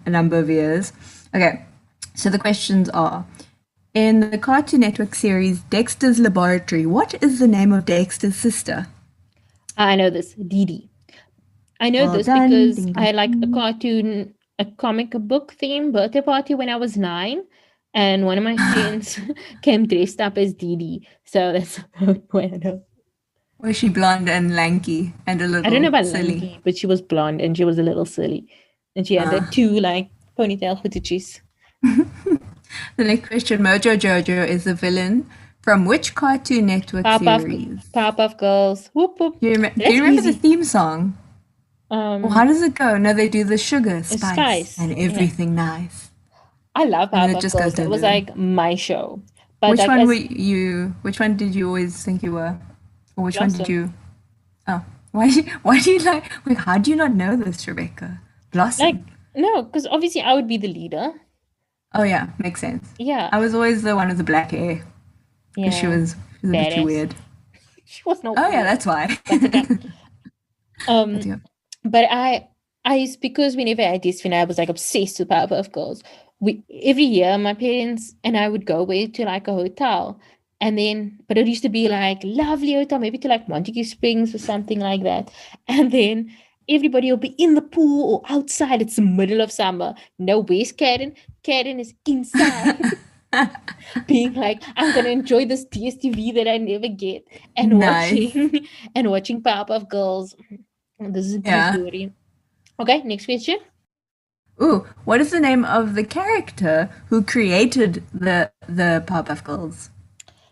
number of years. Okay. So the questions are: in the Cartoon Network series Dexter's Laboratory, what is the name of Dexter's sister? I know this, Dee Dee. I know this because I like a comic book theme birthday party when I was 9, and one of my friends came dressed up as Dee Dee. So that's why I know. Was she blonde and lanky and a little silly? I don't know about lanky, but she was blonde and she was a little silly. And she had the 2 like ponytail hootiches. The next question: Mojo Jojo is the villain from which Cartoon Network series? Powerpuff Girls. Whoop whoop. Do you remember the theme song? Well, how does it go? No, they do the sugar, spice. And everything nice. I love Powerpuff Girls. It was like my show. But which one were you? Which one did you always think you were? Or which Blossom. One did you? Oh, why do you like? Wait, how do you not know this, Rebecca? Blossom. No, because obviously I would be the leader. Oh yeah, makes sense. Yeah. I was always the one with the black hair. Because she was a bit too weird. She was not. Oh yeah, that's why. But I because we never had this, I was like obsessed with Powerpuff Girls. Every year my parents and I would go away to like a hotel, but it used to be like lovely hotel, maybe to like Montague Springs or something like that. And then everybody will be in the pool or outside. It's the middle of summer. No, where's Caryn? Caryn is inside. Being like, I'm gonna enjoy this DSTV that I never get, and watching Powerpuff Girls. This is a good story. Okay, next question. Ooh, what is the name of the character who created the Powerpuff Girls?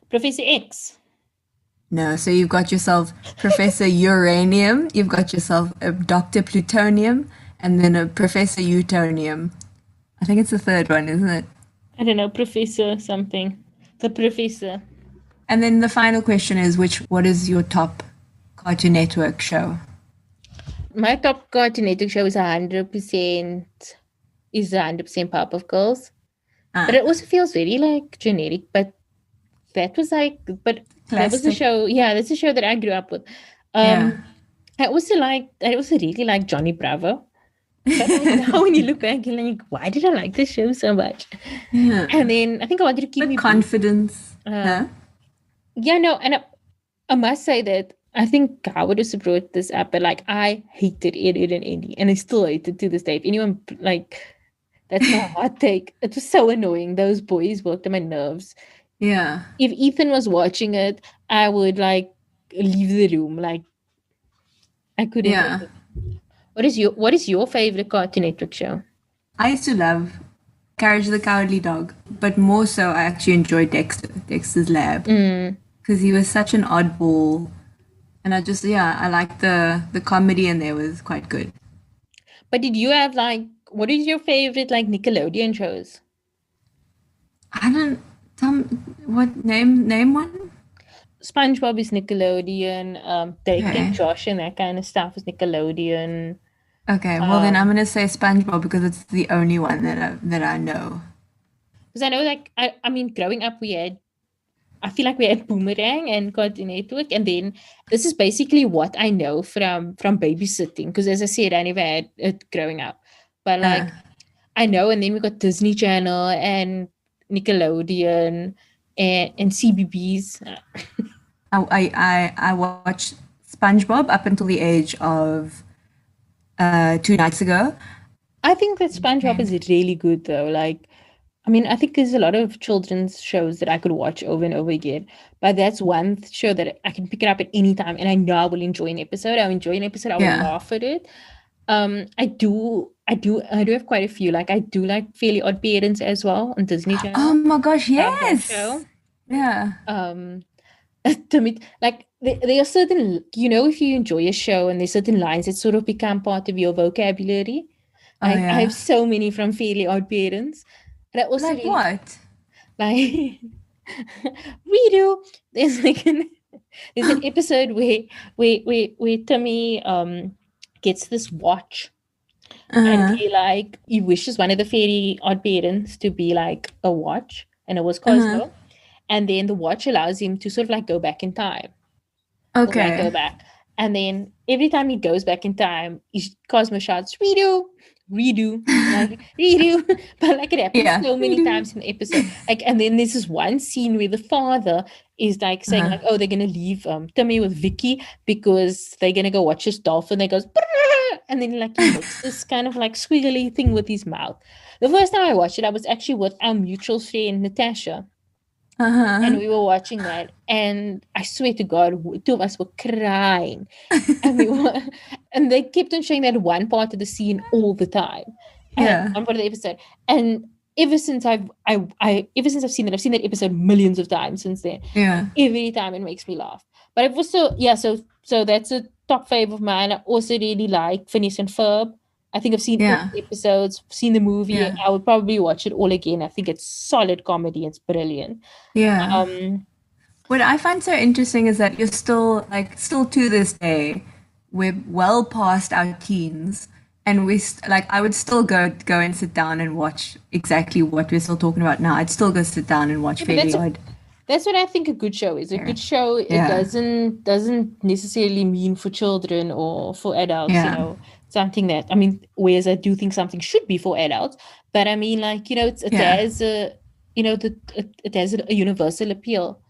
Professor X. No, so you've got yourself Professor Uranium, you've got yourself a Dr. Plutonium, and then a Professor Utonium. I think it's the third one, isn't it? I don't know, Professor something. The Professor. And then the final question is, what is your top Cartoon Network show? My top Cartoon Network show is 100% Powerpuff Girls. But it also feels very like generic. But that was like, but that was the Classic. show. Yeah, that's the show that I grew up with. Yeah. I also really like Johnny Bravo. But like now when you look back, you're like, why did I like this show so much? Yeah. And then I think I wanted to keep With me confidence. Yeah, no, and I must say that I think Howard has brought this up, but like I hated Ed and Eddie, and I still hate it to this day. If anyone like, that's my hot take. It was so annoying. Those boys worked on my nerves. Yeah. If Ethan was watching it, I would like leave the room. Like I couldn't. Yeah. Take it. What is your favorite Cartoon Network show? I used to love Courage the Cowardly Dog, but more so I actually enjoyed Dexter's Lab. Because he was such an oddball. And I liked the comedy in there was quite good. But did you have like, what is your favorite like Nickelodeon shows? What name one? SpongeBob is Nickelodeon. Drake and Josh and that kind of stuff is Nickelodeon. Okay, well then I'm gonna say SpongeBob because it's the only one that I know. Because I know, like, I mean, growing up, I feel like we had Boomerang and Cartoon Network, and then this is basically what I know from babysitting. Because as I said, I never had it growing up, but like I know. And then we got Disney Channel and Nickelodeon and CBBS. I watched SpongeBob up until the age of 2 nights ago. I think that SpongeBob is really good though. Like, I mean, I think there's a lot of children's shows that I could watch over and over again, but that's one show that I can pick it up at any time, and I know I will enjoy an episode. I'll enjoy an episode. I will laugh at it. I do have quite a few. Like I do like Fairly Odd Parents as well on Disney Channel. Oh my gosh, yes. Show. Yeah. To me, like there are certain, if you enjoy a show and there's certain lines that sort of become part of your vocabulary. I have so many from Fairly Odd Parents. And I also like what? Like we do. There's an episode where Timmy gets this watch. And he wishes one of the Fairly Odd Parents to be like a watch, and it was Cosmo. And then the watch allows him to sort of like go back in time. Okay. Like go back. And then every time he goes back in time, Cosmo shouts, redo, like redo. But like it happens so many times in the episode. Like, and then there's this one scene where the father is like saying like, oh, they're gonna leave Timmy with Vicky because they're gonna go watch his dolphin. They goes, and then like he makes this kind of like squiggly thing with his mouth. The first time I watched it, I was actually with our mutual friend Natasha. And we were watching that, and I swear to God, two of us were crying, and they kept on showing that one part of the scene all the time, one part of the episode. And ever since I've seen it, I've seen that episode millions of times since then. Yeah, every time it makes me laugh. But I've also so that's a top fave of mine. I also really like Phineas and Ferb. I think I've seen all the episodes, seen the movie. Yeah. I would probably watch it all again. I think it's solid comedy. It's brilliant. Yeah. What I find so interesting is that you're still to this day, we're well past our teens, and I would still go and sit down and watch exactly what we're still talking about now. I'd still go sit down and watch Fairly Odd. That's what I think a good show is. A good show, it doesn't necessarily mean for children or for adults, something that, I mean, whereas I do think something should be for adults, but I mean, like, it has a, it has a universal appeal.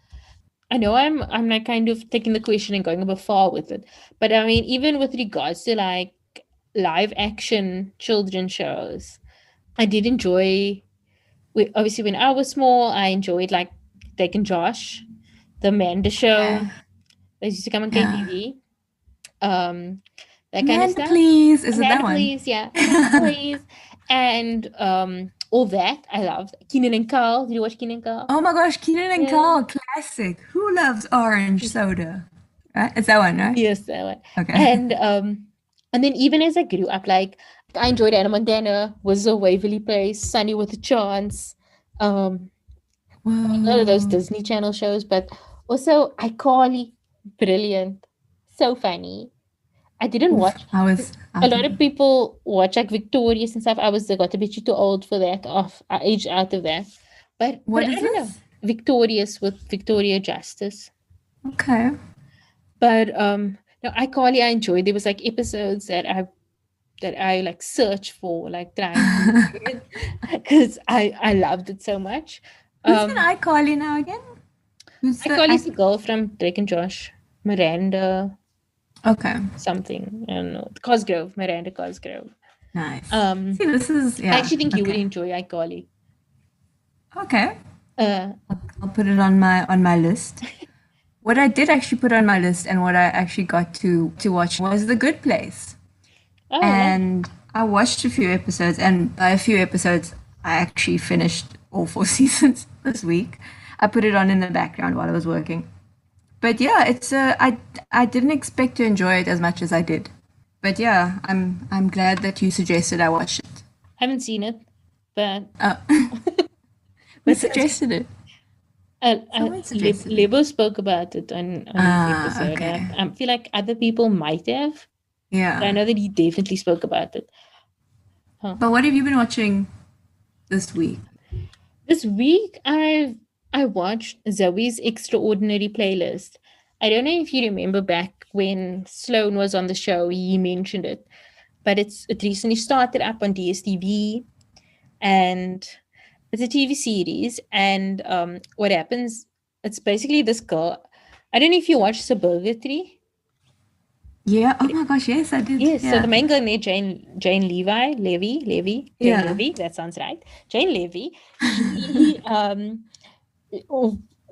I know I'm like kind of taking the question and going a bit far with it, but I mean, even with regards to like live action children shows, I did enjoy, obviously when I was small, I enjoyed like Drake and Josh, the Amanda Show, they used to come on KTV. That kind of stuff. Please, is it that one? Please, yeah. Please. And all that I loved. Keenan and Carl. Did you watch Keenan and Carl? Oh my gosh, Keenan and Carl, classic. Who loves orange soda? Right? It's that one, right? Yes, that one. Okay. And then even as I grew up, like I enjoyed Anna Montana, was a Waverly Place, Sunny with a Chance. A lot of those Disney Channel shows, but also iCarly, brilliant. so funny. I didn't watch. I was A lot of people watch like Victorious and stuff. I got a bit too old for that. I aged out of that. But What I is don't know. this? Victorious with Victoria Justice. Okay. But no, iCarly I enjoyed. There was like episodes that I like search for, like trying because I loved it so much. Who's in iCarly now again? iCarly's the girl from Drake and Josh, Miranda. Okay. Something, I don't know. Cosgrove, Miranda Cosgrove. Nice. See, this is I actually think you would enjoy iCarly. Okay. I'll put it on my list. What I did actually put on my list and what I actually got to watch was The Good Place. Oh, and I watched a few episodes, and by a few episodes, I actually finished all 4 seasons this week. I put it on in the background while I was working. But yeah, it's I didn't expect to enjoy it as much as I did. But yeah, I'm glad that you suggested I watch it. I haven't seen it, but who suggested it? Lebo spoke about it on his episode. Okay. I feel like other people might have. Yeah. But I know that he definitely spoke about it. But what have you been watching this week? This week, I watched Zoe's Extraordinary Playlist. I don't know if you remember back when Sloan was on the show, he mentioned it. But it recently started up on DSTV. And it's a TV series. And what happens, it's basically this girl. I don't know if you watched Suburgatory. Yeah. Oh my gosh. Yes, I did. Yes. Yeah. So the main girl named Jane Levy. Jane Levy. That sounds right. Jane Levy.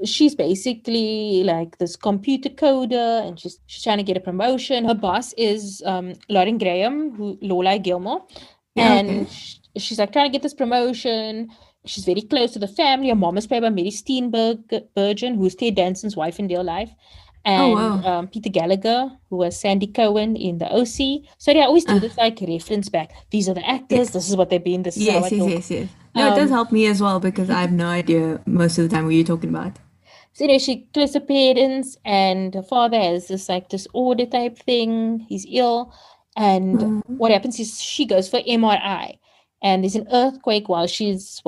She's basically like this computer coder, and she's trying to get a promotion. Her boss is Lauren Graham, Lola Gilmore, and she's like trying to get this promotion. She's very close to the family. Her mom is played by Mary Steenburgen, who's Ted Danson's wife in real life. And Peter Gallagher, who was Sandy Cohen in the OC. So they always do this like reference back. These are the actors. This is what they've been. This is how I talk. Yes. No, it does help me as well because I have no idea most of the time what you're talking about. So she close to parents, and her father has this like disorder type thing. He's ill, and what happens is she goes for MRI, and there's an earthquake while she's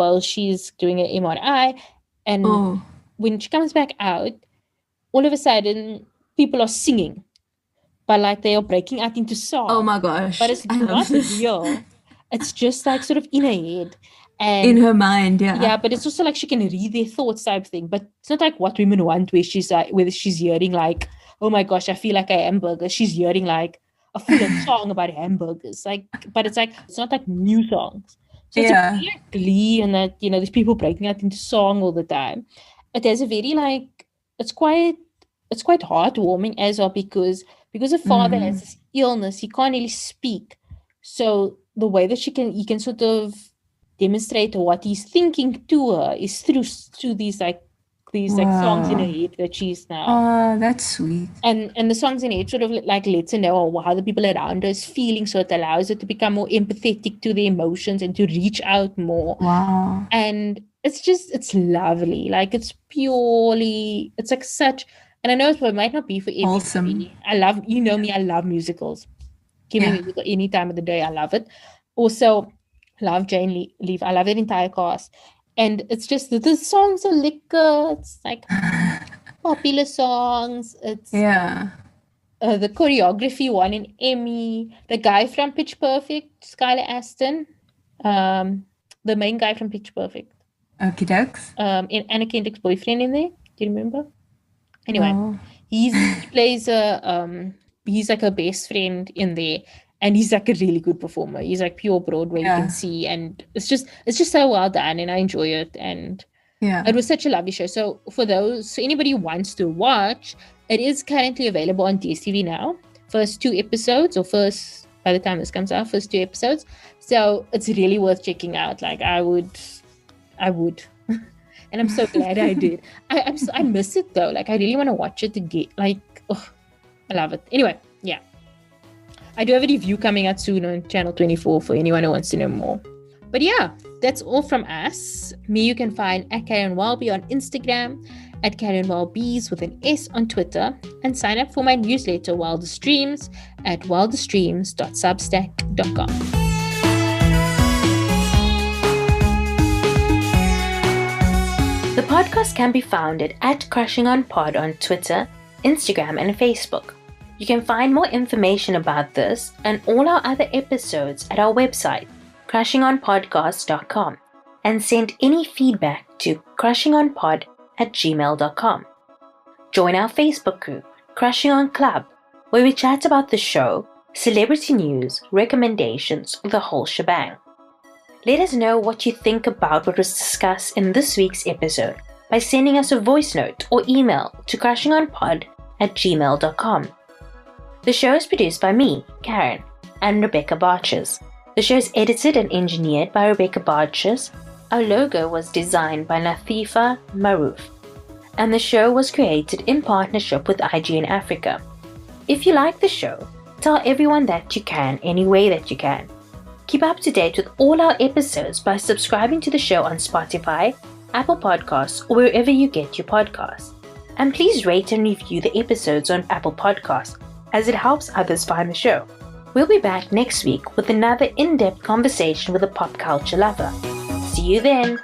doing an MRI, and when she comes back out, all of a sudden, people are singing, but like they are breaking out into song. Oh my gosh! But it's not real. It's just like sort of in her head, and in her mind, yeah. Yeah, but it's also like she can read their thoughts type thing. But it's not like What Women Want, where she's like, whether she's hearing like, oh my gosh, I feel like a hamburger. She's hearing like a full song about hamburgers. Like, but it's like it's not like new songs. So it's a like Glee, and that there's people breaking out into song all the time. It has a very like. It's quite heartwarming as well because her father has this illness, he can't really speak. So the way that he can sort of demonstrate what he's thinking to her is through these songs in her head that she's now. Oh, that's sweet. And the songs in her head sort of like lets her know how the people around her is feeling, so it allows her to become more empathetic to their emotions and to reach out more. Wow. And it's lovely. Like it's like such, and I know it might not be for everybody. Awesome. I love musicals. Give me a musical any time of the day. I love it. Also, love Jane Levy. I love that entire cast. And it's just the songs are liquor. It's like popular songs. It's the choreography won an Emmy. The guy from Pitch Perfect, Skylar Aston, the main guy from Pitch Perfect. Okie dokes. In Anna Kendrick's boyfriend in there. Do you remember? Anyway, he plays he's like her best friend in there, and he's like a really good performer. He's like pure Broadway, you can see, and it's just so well done, and I enjoy it. And it was such a lovely show. So for anybody who wants to watch, it is currently available on DSTV now. First 2 episodes, by the time this comes out, first 2 episodes. So it's really worth checking out. Like I would. And I'm so glad I did. I miss it though. Like I really want to watch it again. Like, I love it. Anyway, yeah. I do have a review coming out soon on Channel 24 for anyone who wants to know more. But yeah, that's all from us. Me, you can find at Caryn Welby on Instagram. at CarynWellBees with an S on Twitter, and sign up for my newsletter Wilder Streams at wilderstreams.substack.com. The podcast can be found at @CrushingOnPod on Twitter, Instagram, and Facebook. You can find more information about this and all our other episodes at our website, crushingonpodcast.com, and send any feedback to crushingonpod@gmail.com. Join our Facebook group, Crushing On Club, where we chat about the show, celebrity news, recommendations, the whole shebang. Let us know what you think about what was discussed in this week's episode by sending us a voice note or email to crushingonpod@gmail.com. The show is produced by me, Caryn, and Rebecca Barches. The show is edited and engineered by Rebecca Barches. Our logo was designed by Latifa Maroof. And the show was created in partnership with IGN Africa. If you like the show, tell everyone that you can any way that you can. Keep up to date with all our episodes by subscribing to the show on Spotify, Apple Podcasts, or wherever you get your podcasts. And please rate and review the episodes on Apple Podcasts, as it helps others find the show. We'll be back next week with another in-depth conversation with a pop culture lover. See you then!